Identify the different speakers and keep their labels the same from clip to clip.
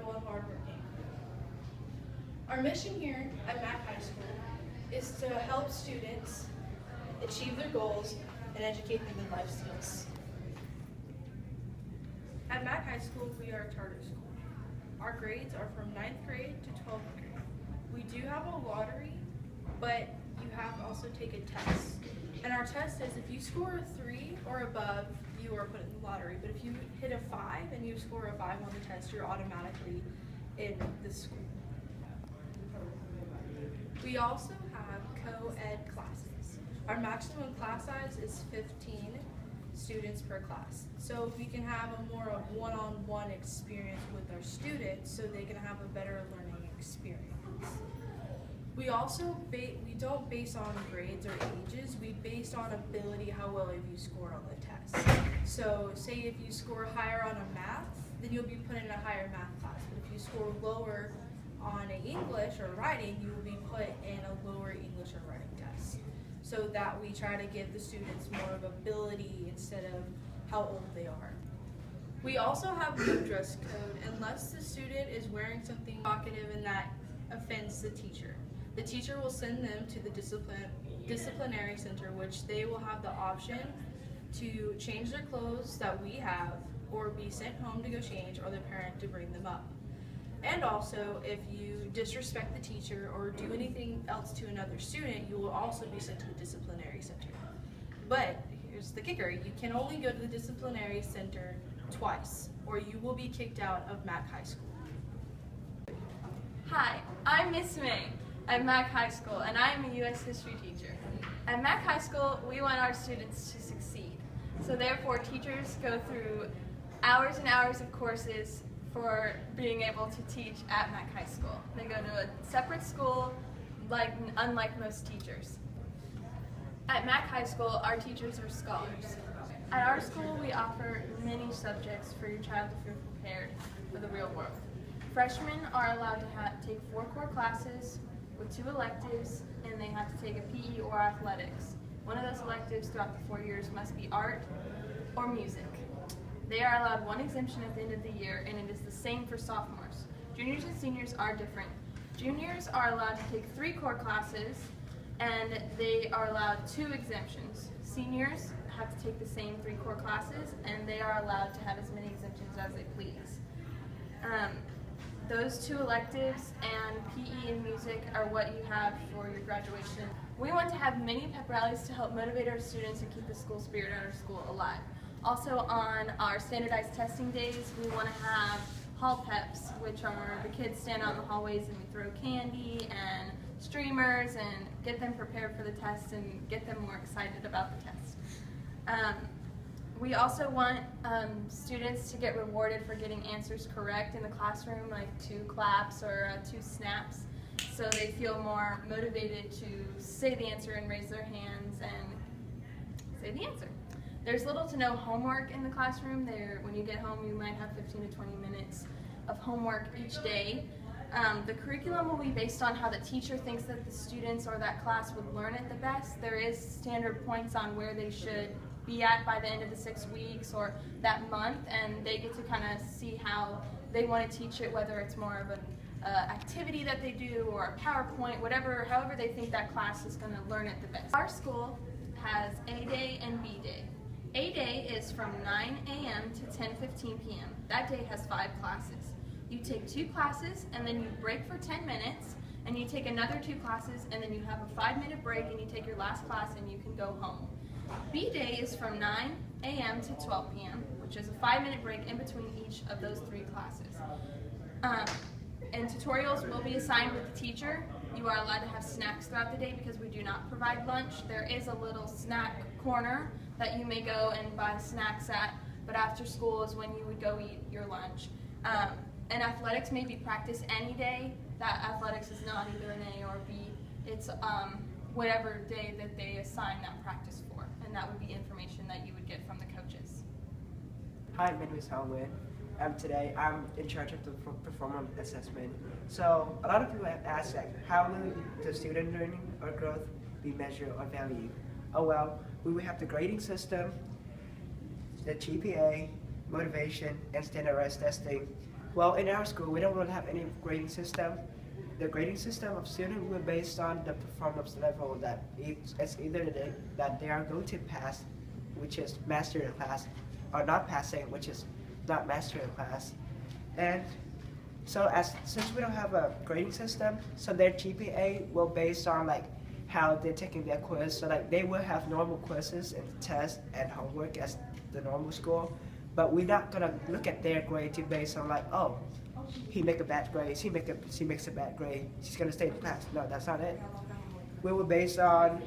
Speaker 1: accountable and hardworking. Our mission here at M.A.C.H High School is to help students achieve their goals and educate them in life skills. At M.A.C.H High School, we are a charter school. Our grades are from 9th grade to 12th grade. We do have a lottery, but you have to also take a test. And our test is if you score a 3 or above, you are put in the lottery. But if you hit a 5 and you score a 5 on the test, you're automatically in the school. We also have co-ed classes. Our maximum class size is 15 students per class. So we can have a more of one-on-one experience with our students so they can have a better learning experience. We also we don't base on grades or ages, we base on ability, how well have you scored on the test. So say if you score higher on a math, then you'll be put in a higher math class. But if you score lower on an English or writing, you will be put in a lower English or writing test. So that we try to give the students more of ability instead of how old they are. We also have no dress code unless the student is wearing something provocative and that offends the teacher. The teacher will send them to the disciplinary center, which they will have the option to change their clothes that we have or be sent home to go change or the parent to bring them up. And also, if you disrespect the teacher or do anything else to another student, you will also be sent to the disciplinary center. But here's the kicker, you can only go to the disciplinary center twice or you will be kicked out of M.A.C.H High School.
Speaker 2: Hi, I'm Miss May at M.A.C.H High School, and I am a U.S. history teacher. At M.A.C.H High School, we want our students to succeed. So therefore, teachers go through hours and hours of courses for being able to teach at M.A.C.H High School. They go to a separate school, unlike most teachers. At M.A.C.H High School, our teachers are scholars. At our school, we offer many subjects for your child to feel prepared for the real world. Freshmen are allowed to take 4 core classes with 2 electives, and they have to take a PE or athletics. One of those electives throughout the 4 years must be art or music. They are allowed 1 exemption at the end of the year, and it is the same for sophomores. Juniors and seniors are different. Juniors are allowed to take 3 core classes, and they are allowed 2 exemptions. Seniors have to take the same 3 core classes, and they are allowed to have as many exemptions as they please. Those 2 electives and PE and music are what you have for your graduation. We want to have many pep rallies to help motivate our students and keep the school spirit at our school alive. Also on our standardized testing days, we want to have hall peps, which are the kids stand out in the hallways and we throw candy and streamers and get them prepared for the test and get them more excited about the test. We also want students to get rewarded for getting answers correct in the classroom, like 2 claps or 2 snaps, so they feel more motivated to say the answer and raise their hands and say the answer. There's little to no homework in the classroom. When you get home, you might have 15 to 20 minutes of homework each day. The curriculum will be based on how the teacher thinks that the students or that class would learn it the best. There is standard points on where they should be at by the end of the 6 weeks or that month, and they get to kind of see how they want to teach it, whether it's more of an activity that they do or a PowerPoint, however they think that class is going to learn it the best. Our school has A Day and B Day. A Day is from 9 a.m. to 10:15 p.m. That day has 5 classes. You take 2 classes and then you break for 10 minutes and you take another 2 classes and then you have a 5-minute break and you take your last class and you can go home. B Day is from 9 a.m. to 12 p.m., which is a 5-minute break in between each of those 3 classes. And tutorials will be assigned with the teacher. You are allowed to have snacks throughout the day because we do not provide lunch. There is a little snack corner that you may go and buy snacks at, but after school is when you would go eat your lunch. And athletics may be practiced any day. That athletics is not either an A or a B. It's whatever day that they assign that practice for, and that would be information that you would get from the coaches.
Speaker 3: Hi, my name is Hoang. Today I'm in charge of the performance assessment. So a lot of people have asked, how will the student learning or growth be measured or valued? Oh well, we will have the grading system, the GPA, motivation, and standardized testing. Well, in our school, we don't really have any grading system. The grading system of students will be based on the performance level that it's either that they are going to pass, which is master the class, or not passing, which is not master the class. And so since we don't have a grading system, so their GPA will based on like how they're taking their quiz. So like they will have normal quizzes and tests and homework as the normal school, but we're not gonna look at their grade to based on like, oh, he make a bad grade, she makes a bad grade, she's gonna stay in class. No, that's not it. We will based on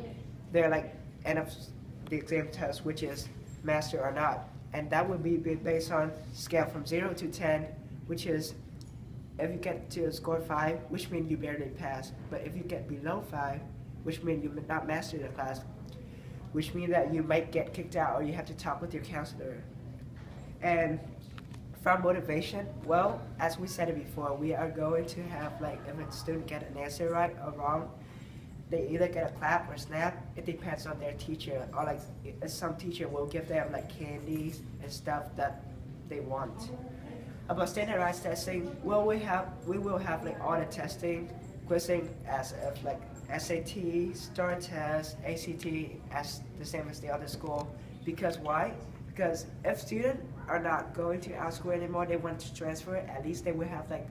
Speaker 3: their like end of the exam test, which is master or not, and that would be based on scale from 0 to 10, which is if you get to a score 5, which means you barely pass, but if you get below 5, which means you not master the class, which means that you might get kicked out or you have to talk with your counselor. And from motivation, well, as we said it before, we are going to have like if a student get an answer right or wrong, they either get a clap or snap. It depends on their teacher, or like some teacher will give them like candies and stuff that they want. About standardized testing, well, we will have like all the testing, quizzing as if like SAT, STAR test, ACT as the same as the other school. Because why? Because if students are not going to our school anymore, they want to transfer, at least they will have like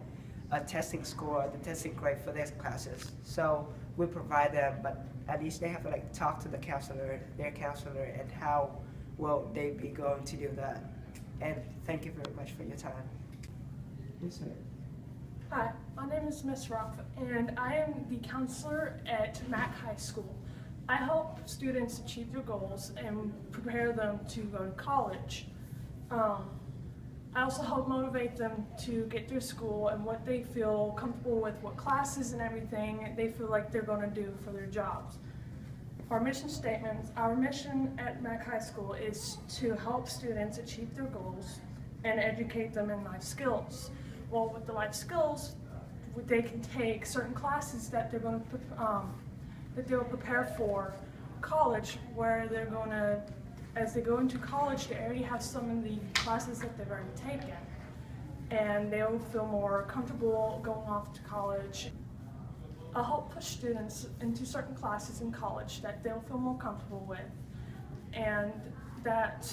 Speaker 3: a testing score, the testing grade for their classes. So we provide them, but at least they have to like talk to the counselor, their counselor, and how will they be going to do that. And thank you very much for your time. Yes, sir.
Speaker 4: Hi, my name is Miss Ruff, and I am the counselor at M.A.C.H High School. I help students achieve their goals and prepare them to go to college. I also help motivate them to get through school and what they feel comfortable with, what classes and everything they feel like they're going to do for their jobs. Our mission statement, our mission at M.A.C.H High School is to help students achieve their goals and educate them in life skills. Well, with the life skills, they can take certain classes that they're going to that they'll prepare for college, where they're going to, as they go into college, they already have some of the classes that they've already taken, and they'll feel more comfortable going off to college. I'll help push students into certain classes in college that they'll feel more comfortable with, and that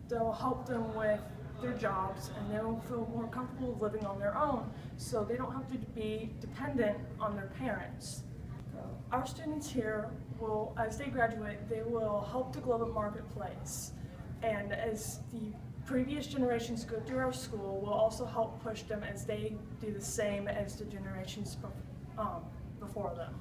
Speaker 4: they'll help them with their jobs, and they'll feel more comfortable living on their own, so they don't have to be dependent on their parents. Our students here will, as they graduate, they will help the global marketplace, and as the previous generations go through our school, we'll also help push them as they do the same as the generations before them.